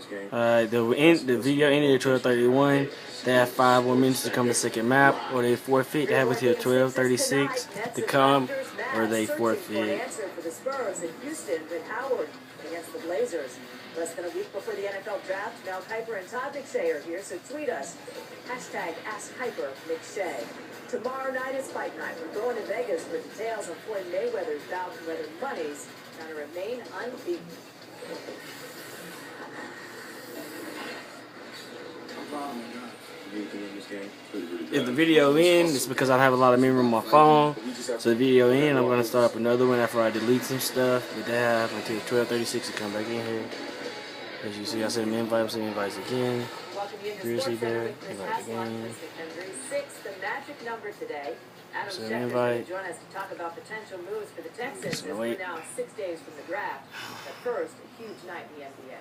The video ended at 12:31. They have 5 more minutes to come to second map, or they forfeit. They have until 12:36 to come, or they forfeit. Against the Blazers. Less than a week before the NFL draft, Mel Kiper and Todd McShay are here, so tweet us. #AskKiperMcShay. Tomorrow night is fight night. We're going to Vegas for details on Floyd Mayweather's bout and whether money's going to remain unbeaten. If the video ends, it's because I have a lot of memory on my phone. So the video ends, I'm going to start up another one after I delete some stuff. But they have until 12:36 to come back in here. As you see, I sent them invites, I'm sending invites again. Seriously there, invite again. Send an invite. Join us to talk about potential moves for the Texans as we're now 6 days from the draft. But first, a huge night in the NBA.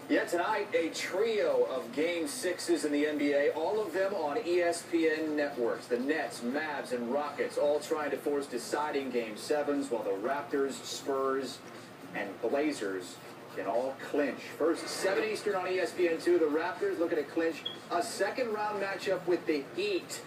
Yeah, tonight, a trio of Game 6s in the NBA, all of them on ESPN networks. The Nets, Mavs, and Rockets all trying to force deciding Game 7s, while the Raptors, Spurs, and Blazers can all clinch. First, 7 Eastern on ESPN2, the Raptors looking to clinch a second-round matchup with the Heat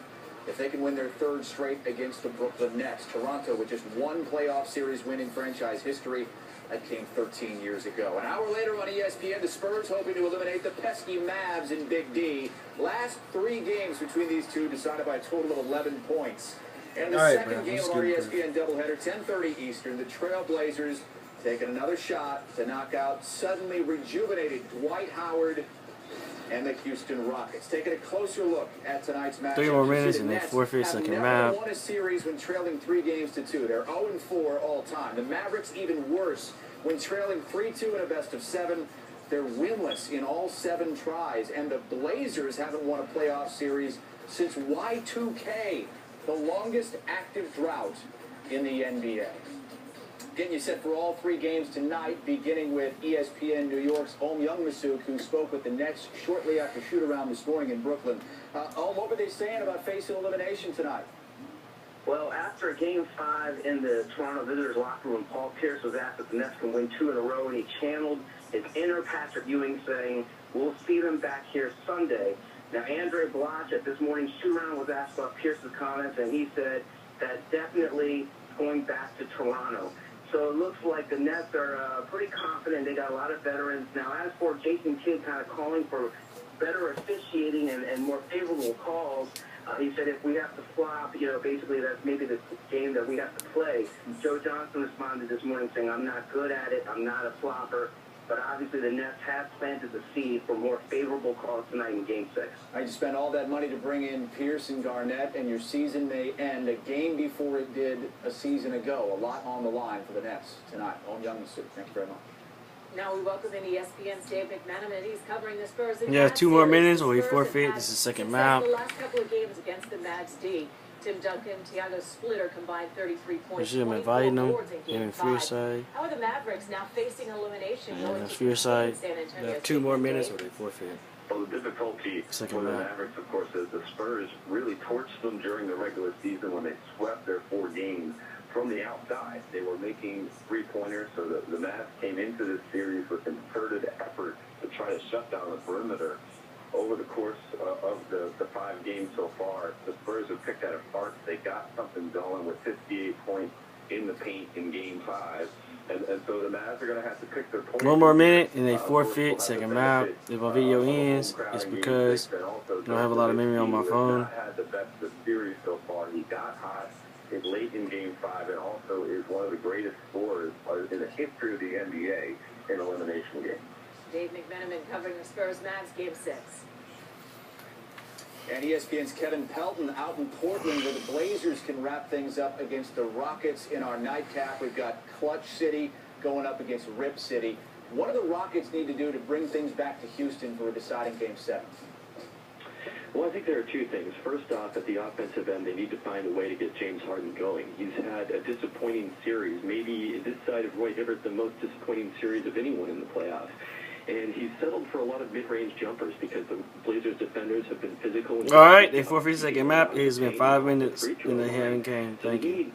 if they can win their 3rd straight against the Brooklyn Nets. Toronto with just 1 playoff series win in franchise history. That came 13 years ago. An hour later on ESPN, the Spurs hoping to eliminate the pesky Mavs in Big D. Last 3 games between these two decided by a total of 11 points. And the second game of our ESPN doubleheader, 10:30 Eastern, the Trailblazers taking another shot to knock out suddenly rejuvenated Dwight Howard and the Houston Rockets. Taking a closer look at tonight's match. 3 more minutes and they forfeit second map. Won a series when trailing 3 games to 2. They're 0-4 all time. The Mavericks even worse when trailing 3-2 in a best of 7. They're winless in all 7 tries. And the Blazers haven't won a playoff series since Y2K, the longest active drought in the NBA. Getting you set for all 3 games tonight, beginning with ESPN New York's Young-Masuk, who spoke with the Nets shortly after shoot-around this morning in Brooklyn. What were they saying about facing elimination tonight? Well, after Game 5 in the Toronto visitors' locker room, Paul Pierce was asked if the Nets can win 2 in a row, and he channeled his inner Patrick Ewing saying, "We'll see them back here Sunday." Now, Andre Bloch at this morning's shoot-around was asked about Pierce's comments, and he said that definitely going back to Toronto. So it looks like the Nets are pretty confident. They got a lot of veterans. Now, as for Jason Kidd kind of calling for better officiating and more favorable calls, he said if we have to flop, basically that's maybe the game that we have to play. Joe Johnson responded this morning saying, "I'm not good at it. I'm not a flopper." But obviously the Nets have planted the seed for more favorable calls tonight in Game 6. You spent all that money to bring in Pierce and Garnett, and your season may end a game before it did a season ago. A lot on the line for the Nets tonight. Young-Masuk, thank you very much. Now we welcome in ESPN's Dave McMenamin. He's covering the Spurs. Yeah, 2 more minutes or we forfeit. This is second map. The last couple of games against the Mavs D. Tim Duncan, Thiago Splitter combined 33 points. I'm inviting them. In fear side. How are the Mavericks now facing elimination? Yeah, fear side. They have 2 more minutes or they forfeit. Well, the difficulty for the Mavericks, of course, is the Spurs really torched them during the regular season when they swept their 4 games from the outside. They were making 3-pointers, so the Mavs came into this series with concerted effort to try to shut down the perimeter. Over the course of the 5 games so far, the Spurs have picked that apart. They got something going with 58 points in the paint in Game 5. And so the Mavs are going to have to pick their points. 1 more minute and they forfeit second map. If my video ends, it's because I don't have a lot of memory on my phone. Had the best of the series so far. He got hot late in Game 5 and also is one of the greatest scorers in the history of the NBA in elimination games. Dave McMenamin covering the Spurs-Mavs Game 6. And ESPN's Kevin Pelton out in Portland where the Blazers can wrap things up against the Rockets in our nightcap. We've got Clutch City going up against Rip City. What do the Rockets need to do to bring things back to Houston for a deciding Game 7? Well, I think there are 2 things. First off, at the offensive end, they need to find a way to get James Harden going. He's had a disappointing series, maybe this side of Roy Hibbert, the most disappointing series of anyone in the playoffs. And he's settled for a lot of mid-range jumpers because the Blazers defenders have been physical. All right, they forfeit second map. It has been 5 minutes and they haven't came. Thank you.